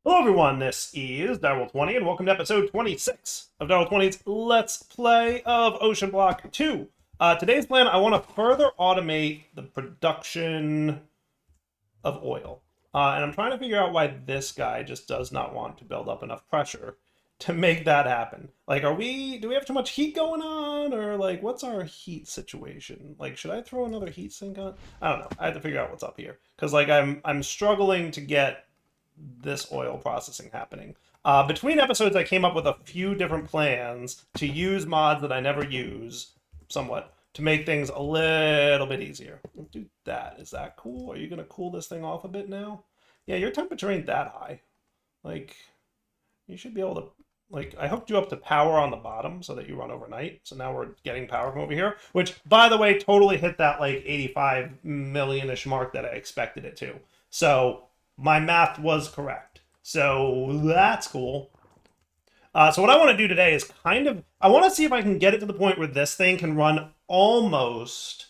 Hello everyone, this is Direwolf20 and welcome to episode 26 of Direwolf20's Let's Play of OceanBlock2. Today's plan, I want to further automate the production of oil. And I'm trying to figure out why this guy just does not want to build up enough pressure to make that happen. Like, do we have too much heat going on? Or, like, what's our heat situation? Like, should I throw another heat sink on? I don't know. I have to figure out what's up here. Because, like, I'm struggling to get this oil processing happening. Between episodes, I came up with a few different plans to use mods that I never use, somewhat, to make things a little bit easier. We'll do that. Is that cool? Are you going to cool this thing off a bit now? Yeah, your temperature ain't that high. Like, you should be able to... Like, I hooked you up to power on the bottom so that you run overnight. So now we're getting power from over here, which, by the way, totally hit that, like, 85 million-ish mark that I expected it to. So my math was correct. So that's cool. So what I want to do today is I want to see if I can get it to the point where this thing can run almost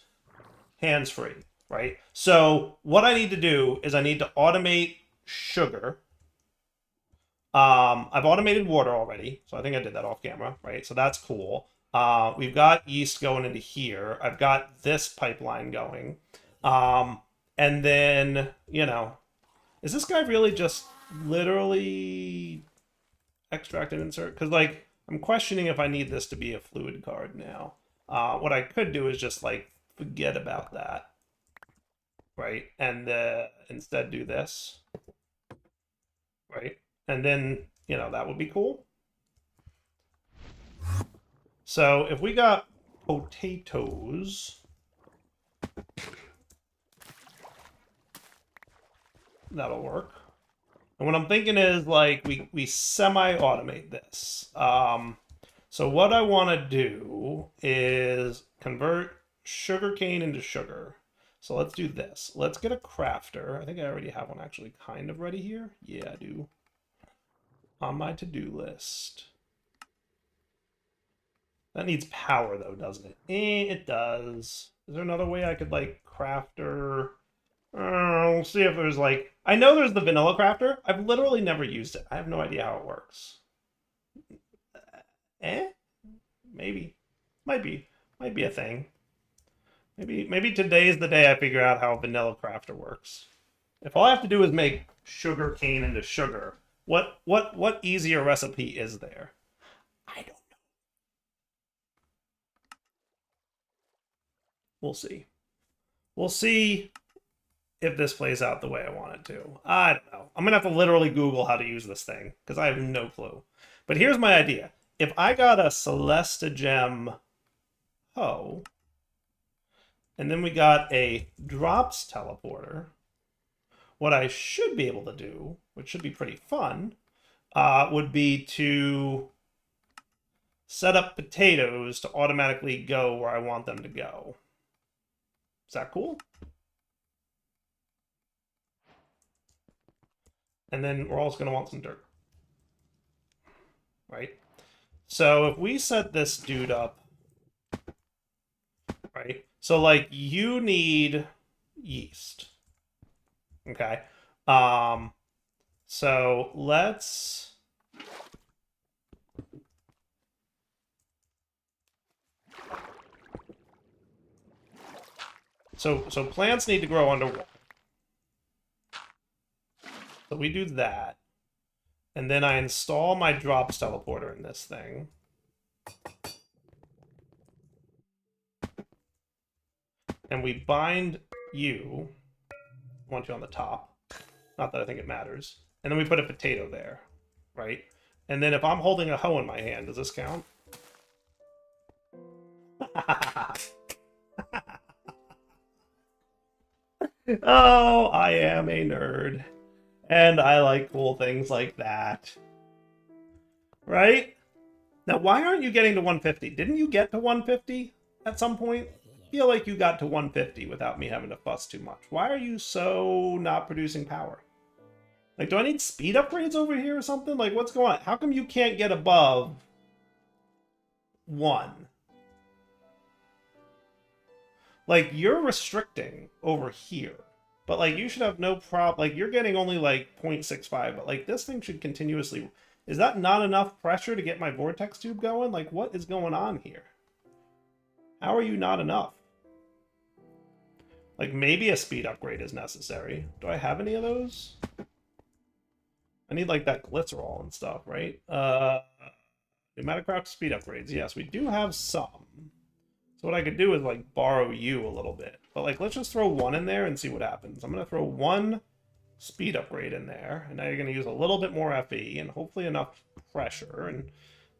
hands-free, right? So what I need to do is I need to automate sugar. I've automated water already, so I think I did that off camera, right? So that's cool. We've got yeast going into here. I've got this pipeline going. And then, you know, is this guy really just literally extract and insert? Because, like, I'm questioning if I need this to be a fluid card now. What I could do is just, like, forget about that, right? And instead do this, right? And then, you know, that would be cool. So if we got potatoes, that'll work. And what I'm thinking is, like, we semi-automate this. So what I want to do is convert sugarcane into sugar. So let's do this. Let's get a crafter. I think I already have one actually kind of ready here. Yeah, I do. On my to-do list. That needs power, though, doesn't it? It does. Is there another way I could, like, crafter? We'll see if there's, like... I know there's the vanilla crafter. I've literally never used it. I have no idea how it works. Maybe. Might be a thing. Maybe today's the day I figure out how vanilla crafter works. If all I have to do is make sugar cane into sugar, what easier recipe is there? I don't know. We'll see. We'll see if this plays out the way I want it to. I don't know. I'm going to have to literally Google how to use this thing, because I have no clue. But here's my idea. If I got a Celesta Gem hoe, and then we got a drops teleporter, what I should be able to do, which should be pretty fun, would be to set up potatoes to automatically go where I want them to go. Is that cool? And then we're also going to want some dirt. Right? So if we set this dude up, right? So, like, you need yeast. Okay? So let's... So plants need to grow underwater. So we do that. And then I install my drops teleporter in this thing. And we bind you. I want you on the top. Not that I think it matters. And then we put a potato there, right? And then if I'm holding a hoe in my hand, does this count? Oh, I am a nerd. And I like cool things like that. Right? Now, why aren't you getting to 150? Didn't you get to 150 at some point? I feel like you got to 150 without me having to fuss too much. Why are you so not producing power? Like, do I need speed upgrades over here or something? Like, what's going on? How come you can't get above 1? Like, you're restricting over here. But, like, you should have no problem. Like, you're getting only, like, 0.65. But, like, this thing should continuously... Is that not enough pressure to get my vortex tube going? Like, what is going on here? How are you not enough? Like, maybe a speed upgrade is necessary. Do I have any of those? I need, like, that glycerol and stuff, right? Pneumatic speed upgrades. Yes, we do have some. So what I could do is, like, borrow you a little bit. But, like, let's just throw one in there and see what happens. I'm going to throw one speed upgrade in there. And now you're going to use a little bit more FE and hopefully enough pressure. And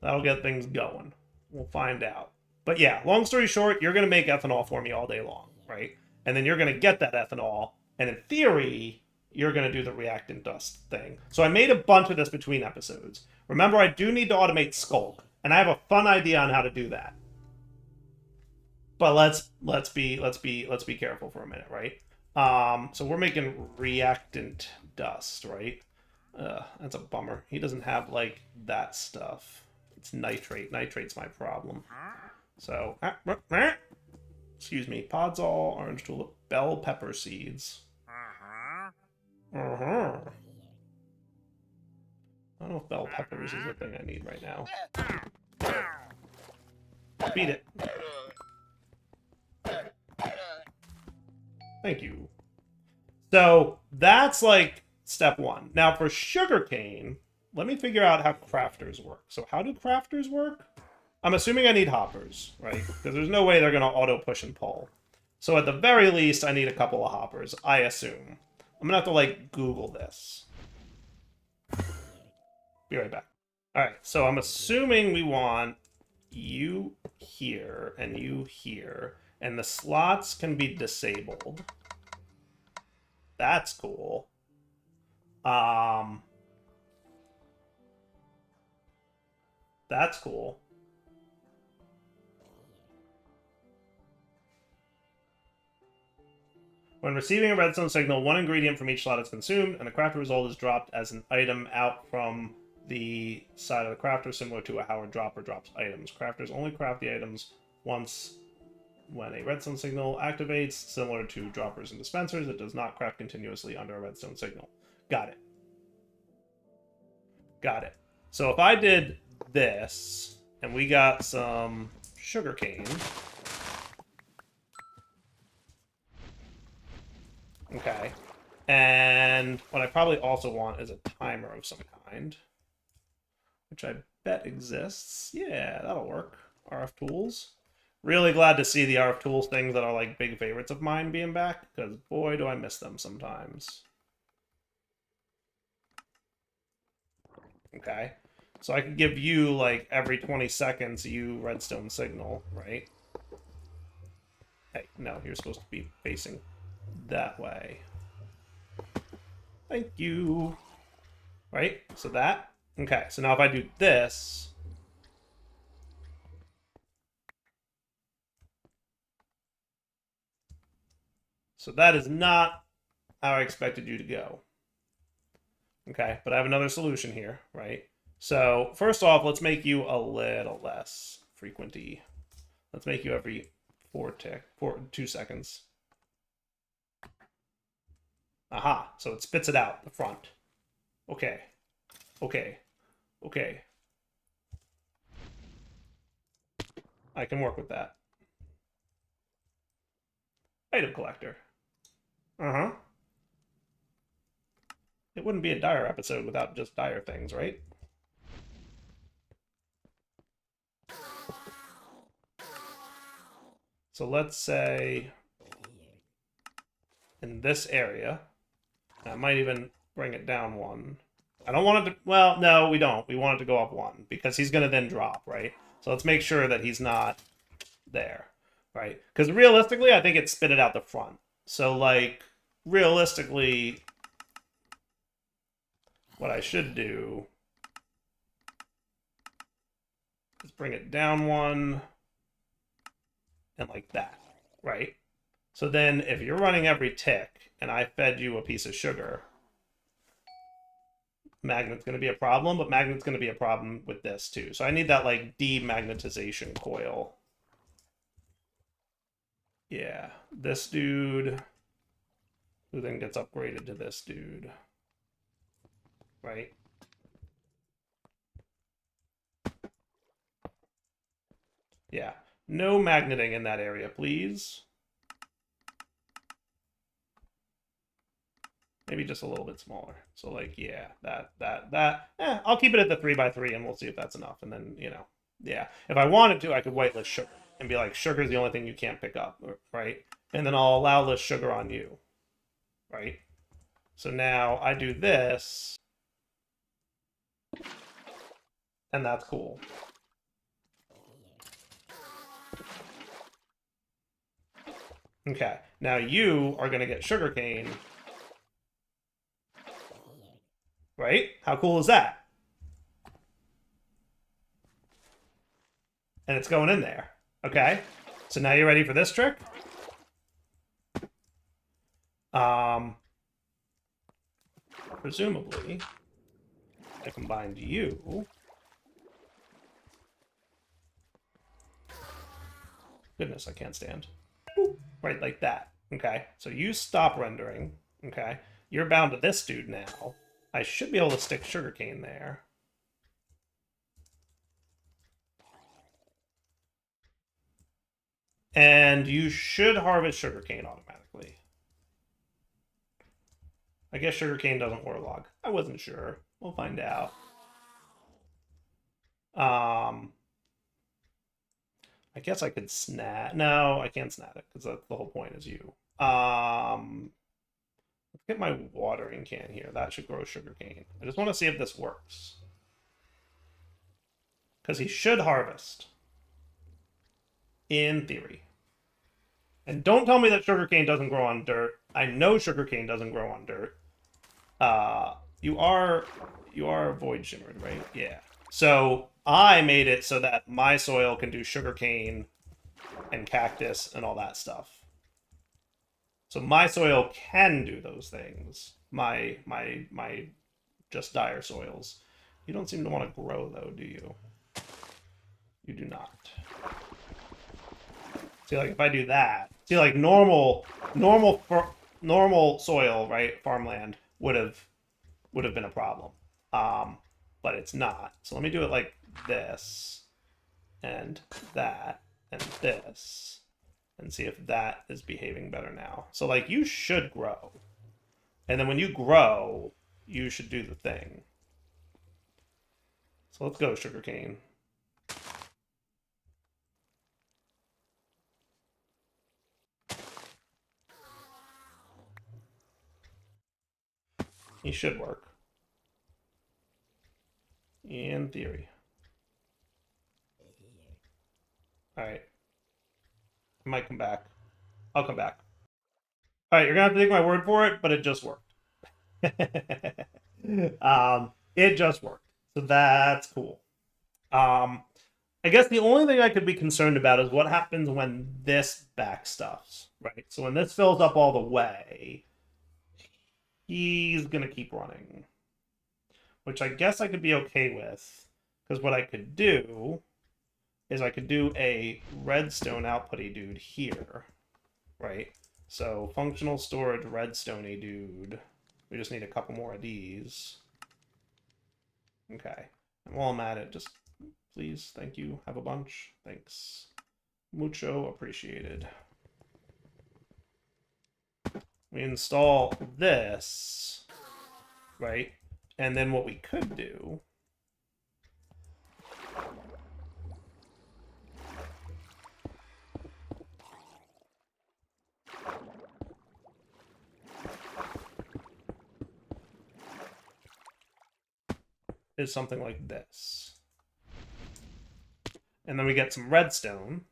that'll get things going. We'll find out. But, yeah, long story short, you're going to make ethanol for me all day long, right? And then you're going to get that ethanol. And in theory, you're going to do the reactant dust thing. So I made a bunch of this between episodes. Remember, I do need to automate Skulk. And I have a fun idea on how to do that. But let's be careful for a minute, right? So we're making reactant dust, right? That's a bummer. He doesn't have like that stuff. It's nitrate. Nitrate's my problem. So excuse me. Podzol, orange tulip, bell pepper seeds. I don't know if bell peppers is the thing I need right now. Beat it. Thank you. So that's like step one. Now for sugarcane, let me figure out how crafters work. So how do crafters work? I'm assuming I need hoppers, right? Because there's no way they're going to auto push and pull. So at the very least, I need a couple of hoppers, I assume. I'm going to have to like Google this. Be right back. All right, so I'm assuming we want you here and you here. And the slots can be disabled. That's cool. That's cool. When receiving a redstone signal, one ingredient from each slot is consumed, and the crafter result is dropped as an item out from the side of the crafter, similar to how a dropper drops items. Crafters only craft the items once when a redstone signal activates, similar to droppers and dispensers. It does not craft continuously under a redstone signal. Got it. Got it. So if I did this, and we got some sugarcane. Okay. And what I probably also want is a timer of some kind, which I bet exists. Yeah, that'll work. RF tools. Really glad to see the RF tools things that are like big favorites of mine being back, because boy, do I miss them sometimes. Okay. So I could give you, like, every 20 seconds, you redstone signal, right? Hey, no, you're supposed to be facing that way. Thank you. Right? So that. Okay, so now if I do this... So that is not how I expected you to go. Okay, but I have another solution here, right? So first off, let's make you a little less frequenty. Let's make you every 2 seconds. Aha, so it spits it out the front. Okay, okay, okay. I can work with that. Item collector. Uh-huh. It wouldn't be a dire episode without just dire things, right? So let's say in this area, I might even bring it down one. I don't want it to, well, no, we don't. We want it to go up one because he's going to then drop, right? So let's make sure that he's not there, right? Because realistically, I think it spit it out the front. So, like, realistically, what I should do is bring it down one and like that, right? So then if you're running every tick and I fed you a piece of sugar, magnet's going to be a problem, but magnet's going to be a problem with this too. So I need that like demagnetization coil. Yeah, this dude who then gets upgraded to this dude. Right? Yeah. No magneting in that area, please. Maybe just a little bit smaller. So, like, yeah, that. I'll keep it at the 3x3, and we'll see if that's enough. And then, you know, yeah. If I wanted to, I could whitelist sugar and be like, sugar's the only thing you can't pick up, right? And then I'll allow list sugar on you, right? So now I do this, and that's cool. Okay, now you are going to get sugarcane. Right? How cool is that? And it's going in there. Okay. So now you're ready for this trick? Presumably, I combined you. Goodness, I can't stand. Right, like that. Okay. So you stop rendering. Okay. You're bound to this dude now. I should be able to stick sugarcane there. And you should harvest sugarcane automatically. I guess sugarcane doesn't waterlog. I wasn't sure. We'll find out. I guess I could snap. No, I can't snap it because that's the whole point is you. Let's get my watering can here. That should grow sugarcane. I just want to see if this works. Because he should harvest. In theory. And don't tell me that sugarcane doesn't grow on dirt. I know sugarcane doesn't grow on dirt. You are void shimmered, right? Yeah. So I made it so that my soil can do sugarcane and cactus and all that stuff. So my soil can do those things. My just dire soils. You don't seem to want to grow though, do you? You do not. See, like if I do that, see, like normal soil, right? Farmland would have been a problem, but it's not. So let me do it like this, and that, and this, and see if that is behaving better now. So like you should grow, and then when you grow, you should do the thing. So let's go sugarcane. He should work. In theory. Alright. I might come back. I'll come back. Alright, you're gonna have to take my word for it, but it just worked. It just worked. So that's cool. I guess the only thing I could be concerned about is what happens when this backstuffs, right? So when this fills up all the way, he's going to keep running, which I guess I could be okay with, because what I could do is I could do a redstone outputty dude here, right? So functional storage redstoney dude. We just need a couple more of these. Okay. And while I'm at it, just please, thank you, have a bunch. Thanks. Mucho appreciated. We install this, right? And then what we could do is something like this. And then we get some redstone.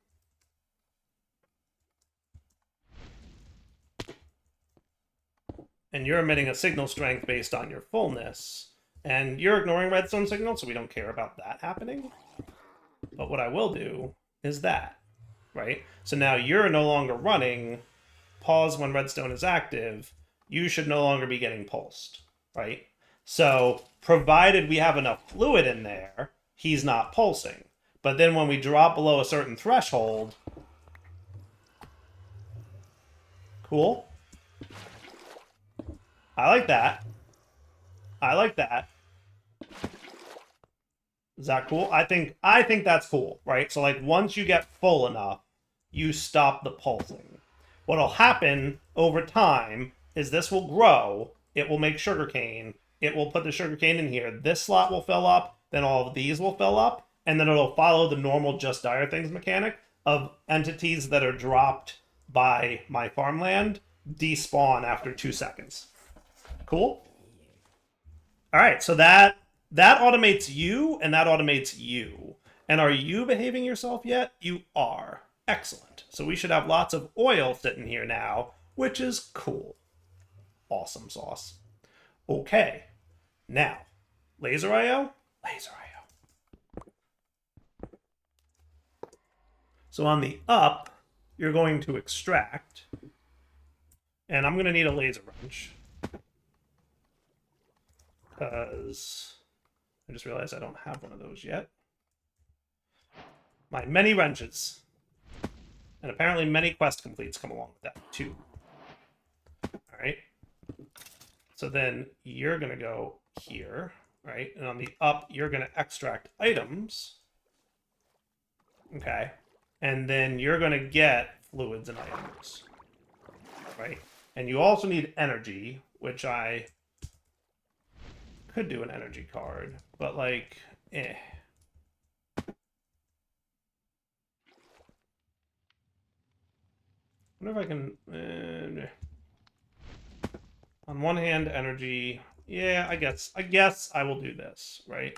And you're emitting a signal strength based on your fullness. And you're ignoring redstone signal, so we don't care about that happening. But what I will do is that, right? So now you're no longer running. Pause when redstone is active. You should no longer be getting pulsed, right? So provided we have enough fluid in there, he's not pulsing. But then when we drop below a certain threshold... Cool? I like that. I like that. Is that cool? I think that's cool, right? So like once you get full enough, you stop the pulsing. What'll happen over time is this will grow, it will make sugarcane, it will put the sugarcane in here, this slot will fill up, then all of these will fill up, and then it'll follow the normal just dire things mechanic of entities that are dropped by my farmland despawn after 2 seconds. Cool? All right, so that automates you, and that automates you. And are you behaving yourself yet? You are. Excellent. So we should have lots of oil sitting here now, which is cool. Awesome sauce. Okay. Now, laser IO? Laser IO. So on the up, you're going to extract. And I'm going to need a laser wrench. Because I just realized I don't have one of those yet. My many wrenches. And apparently many quest completes come along with that, too. Alright. So then you're going to go here, right? And on the up, you're going to extract items. Okay. And then you're going to get fluids and items. Right? And you also need energy, which I could do an energy card, but like, I wonder if I can. On one hand, energy. Yeah, I guess I will do this, right?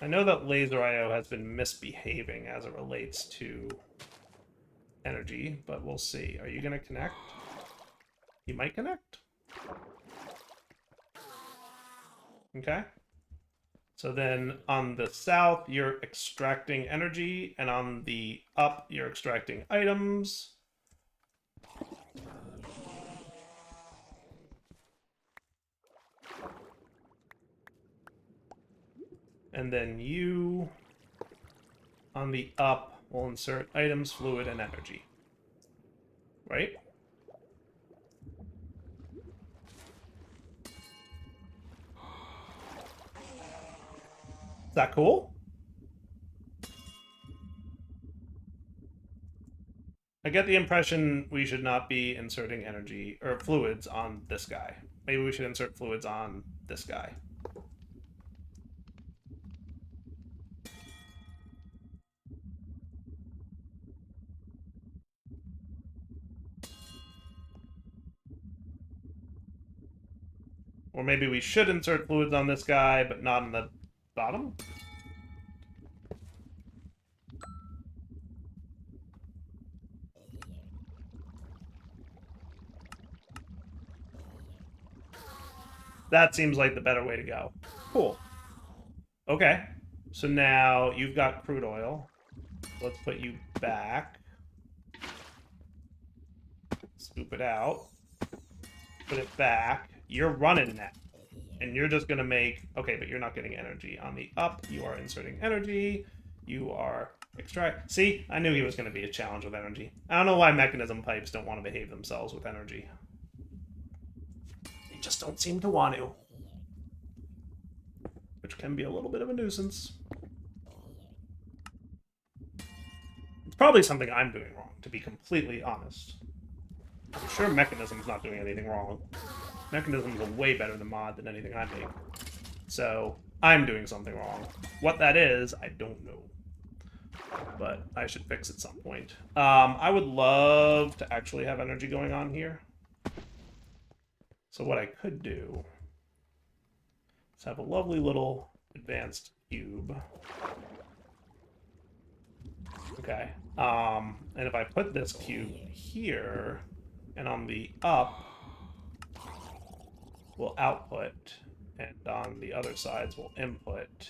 I know that laser IO has been misbehaving as it relates to energy, but we'll see. Are you going to connect? You might connect. Okay. So then on the south, you're extracting energy, and on the up, you're extracting items. And then you, on the up, will insert items, fluid, and energy. Right? Is that cool? I get the impression we should not be inserting energy or fluids on this guy. Maybe we should insert fluids on this guy. Or maybe we should insert fluids on this guy, but not on the bottom? That seems like the better way to go. Cool. Okay. So now you've got crude oil. Let's put you back. Scoop it out. Put it back. You're running now. And you're just going to make... Okay, but you're not getting energy. On the up, you are inserting energy. You are extract... See? I knew he was going to be a challenge with energy. I don't know why mechanism pipes don't want to behave themselves with energy. They just don't seem to want to. Which can be a little bit of a nuisance. It's probably something I'm doing wrong, to be completely honest. I'm sure Mechanism's not doing anything wrong. Mechanism's a way better than mod than anything I make. So, I'm doing something wrong. What that is, I don't know. But I should fix at some point. I would love to actually have energy going on here. So what I could do is have a lovely little advanced cube. Okay. And if I put this cube here, and on the up, we'll output, and on the other sides, we'll input.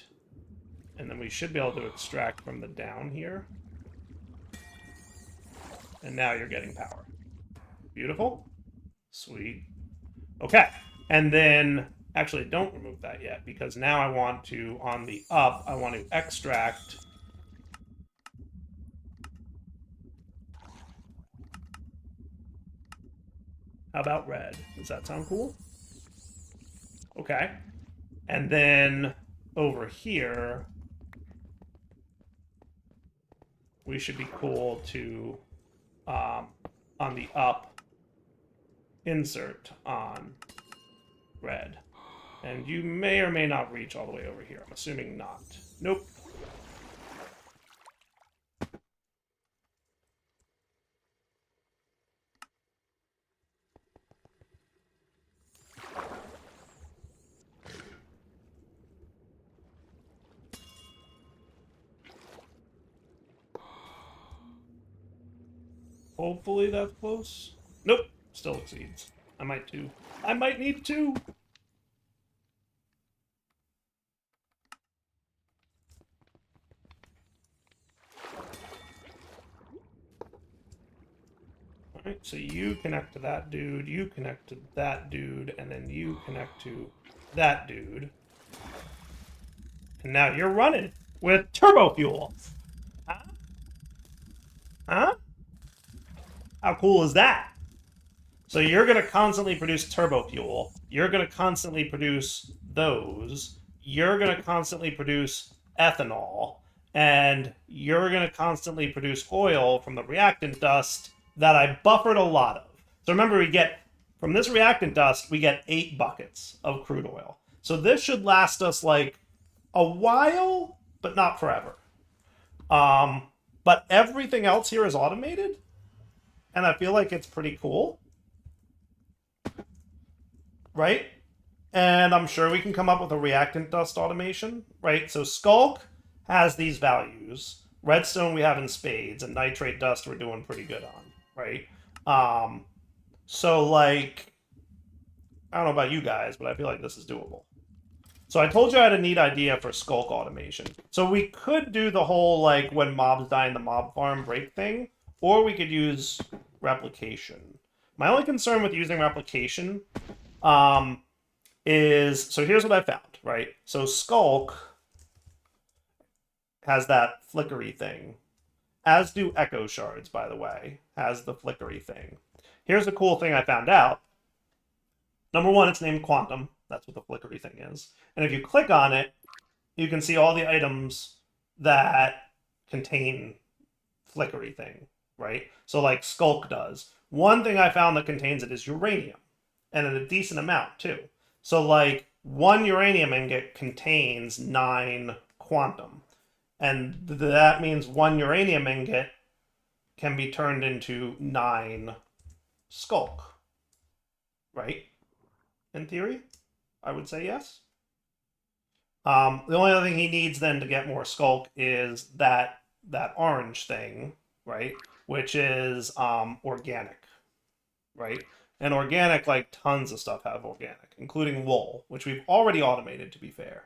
And then we should be able to extract from the down here. And now you're getting power. Beautiful. Sweet. Okay. And then, actually, don't remove that yet, because now I want to, on the up, I want to extract How about red? Does that sound cool? Okay. And then over here, we should be cool to, on the up, insert on red. And you may or may not reach all the way over here. I'm assuming not. Nope. Hopefully that's close. Nope. Still exceeds. I might too. I might need two. Alright, so you connect to that dude, you connect to that dude, and then you connect to that dude. And now you're running with Turbofuel. Huh? Huh? How cool is that? So you're going to constantly produce Turbofuel. You're going to constantly produce those. You're going to constantly produce ethanol. And you're going to constantly produce oil from the reactant dust that I buffered a lot of. So remember, we get, from this reactant dust, we get 8 buckets of crude oil. So this should last us like a while, but not forever. But everything else here is automated. And I feel like it's pretty cool. Right? And I'm sure we can come up with a reactant dust automation, right? So Skulk has these values. Redstone we have in spades, and nitrate dust we're doing pretty good on, right? So, like, I don't know about you guys, but I feel like this is doable. So I told you I had a neat idea for Skulk automation. So we could do the whole, like, when mobs die in the mob farm break thing, or we could use Replication. My only concern with using Replication is, so here's what I found, right? So Skulk has that flickery thing, as do Echo Shards, by the way, has the flickery thing. Here's the cool thing I found out. Number one, it's named Quantum. That's what the flickery thing is. And if you click on it, you can see all the items that contain flickery thing, right? So like Skulk does. One thing I found that contains it is uranium, and in a decent amount too. So like 1 uranium ingot contains 9 quantum. And that means 1 uranium ingot can be turned into 9 Skulk. Right? In theory, I would say yes. The only other thing he needs then to get more Skulk is that orange thing, right? Which is organic, right? And organic, like tons of stuff have organic, including wool, which we've already automated, to be fair.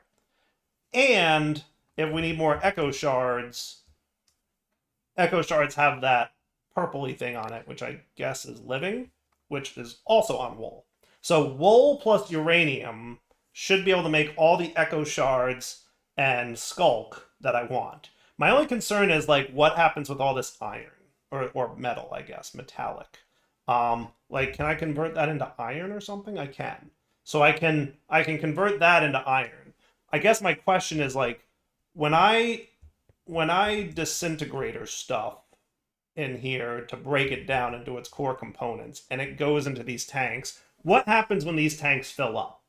And if we need more Echo Shards have that purpley thing on it, which I guess is living, which is also on wool. So wool plus uranium should be able to make all the Echo Shards and Skulk that I want. My only concern is, like, what happens with all this iron? Or metal, I guess, metallic. Like, can I convert that into iron or something? I can. So I can convert that into iron. I guess my question is, like, when I disintegrator stuff in here to break it down into its core components, and it goes into these tanks, what happens when these tanks fill up?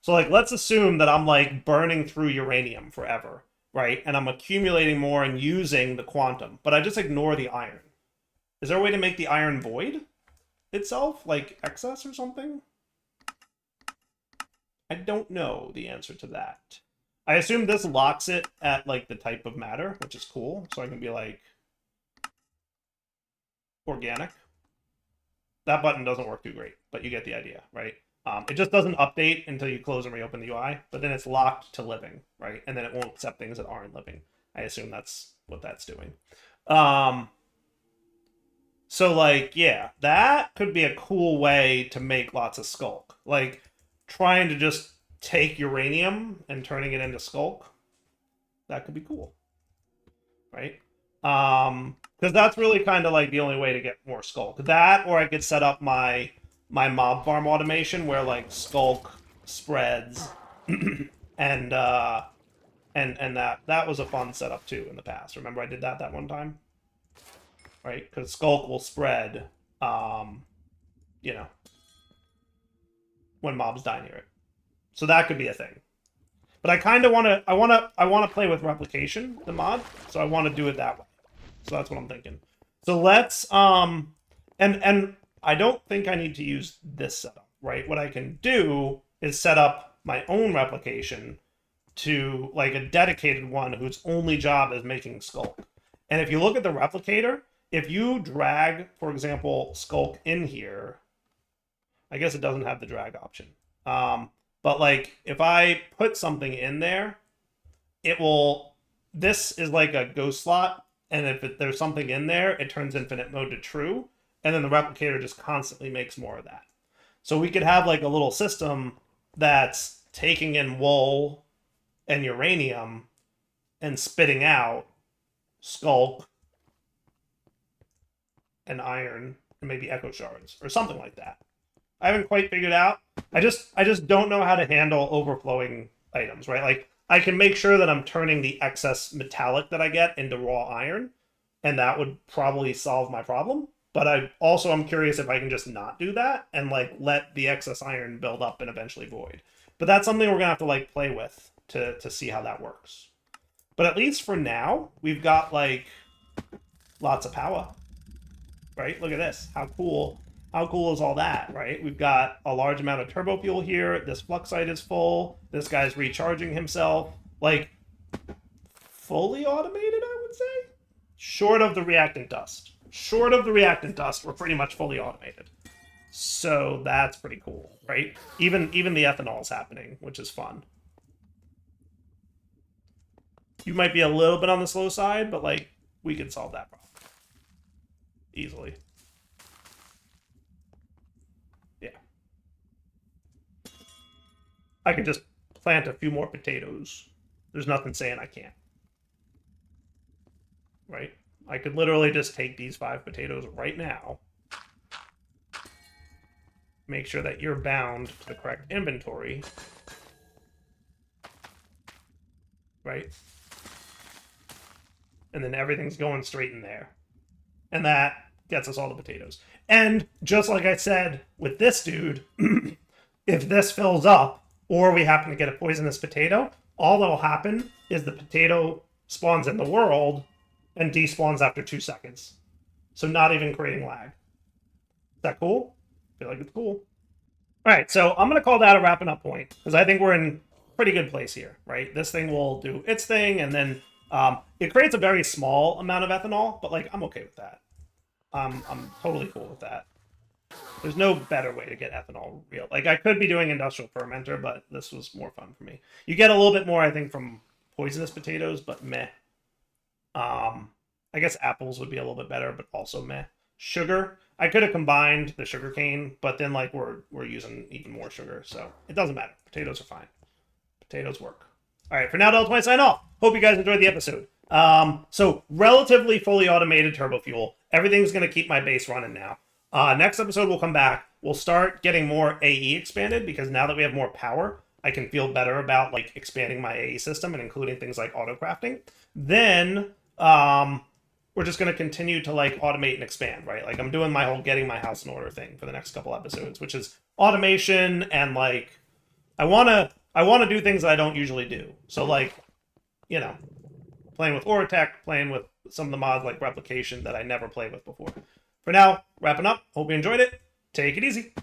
So, like, let's assume that I'm, like, burning through uranium forever, right? And I'm accumulating more and using the quantum, but I just ignore the iron. Is there a way to make the iron void itself, like excess or something? I don't know the answer to that. I assume this locks it at, like, the type of matter, which is cool. So I can be like, organic. That button doesn't work too great, but you get the idea, right? It just doesn't update until you close and reopen the UI, but then it's locked to living, right? And then it won't accept things that aren't living. I assume that's what that's doing. So, like, yeah, that could be a cool way to make lots of Skulk. Like, trying to just take uranium and turning it into Skulk. That could be cool. Right? Because that's really kind of like the only way to get more Skulk. That, or I could set up my my mob farm automation where like Skulk spreads and that was a fun setup too in the past. Remember I did that one time? Right? Because Skulk will spread you know, when mobs die near it. So that could be a thing. But I kind of want to, I want to play with Replication, the mod. So I want to do it that way. So that's what I'm thinking. So let's, and I don't think I need to use this setup, right? What I can do is set up my own Replication to like a dedicated one whose only job is making Skulk. And if you look at the Replicator, if you drag, for example, Skulk in here, I guess it doesn't have the drag option. But like if I put something in there, it will, this is like a ghost slot. And if there's something in there, it turns infinite mode to true. And then the Replicator just constantly makes more of that. So we could have like a little system that's taking in wool and uranium and spitting out Skulk and iron and maybe echo shards or something like that. I haven't quite figured out. I just don't know how to handle overflowing items, right? Like I can make sure that I'm turning the excess metallic that I get into raw iron, and that would probably solve my problem. But I'm curious if I can just not do that and like let the excess iron build up and eventually void. But that's something we're gonna have to like play with to see how that works. But at least for now, we've got like lots of power, right? Look at this. How cool is all that, right? We've got a large amount of turbofuel here. This fluxite is full. This guy's recharging himself. Like, fully automated, I would say? Short of the reactant dust. Short of the reactant dust, we're pretty much fully automated. So that's pretty cool, right? Even the ethanol is happening, which is fun. You might be a little bit on the slow side, but like, we can solve that problem easily. Yeah. I could just plant a few more potatoes. There's nothing saying I can't. Right? I could literally just take these 5 potatoes right now. Make sure that you're bound to the correct inventory. Right? And then everything's going straight in there. And that gets us all the potatoes. And just like I said with this dude, if this fills up, or we happen to get a poisonous potato, all that'll happen is the potato spawns in the world and despawns after 2 seconds. So not even creating lag. Is that cool? I feel like it's cool. All right, so I'm going to call that a wrapping up point, because I think we're in pretty good place here, right? This thing will do its thing, and then it creates a very small amount of ethanol, but like I'm okay with that. I'm totally cool with that. There's no better way to get ethanol real. Like I could be doing industrial fermenter, but this was more fun for me. You get a little bit more, I think, from poisonous potatoes, but meh. I guess apples would be a little bit better, but also meh. Sugar, I could have combined the sugar cane, but then like we're using even more sugar, so it doesn't matter. Potatoes are fine. Potatoes work. All right, for now, Del20 sign off. Hope you guys enjoyed the episode. So relatively fully automated Turbofuel. Everything's going to keep my base running now. Next episode, we'll come back. We'll start getting more AE expanded, because now that we have more power, I can feel better about like expanding my AE system and including things like auto crafting. Then we're just going to continue to like automate and expand, right? Like I'm doing my whole getting my house in order thing for the next couple episodes, which is automation, and like I want to do things that I don't usually do. So like, you know, playing with Oratech, playing with some of the mods like Replication that I never played with before. For now, wrapping up. Hope you enjoyed it. Take it easy.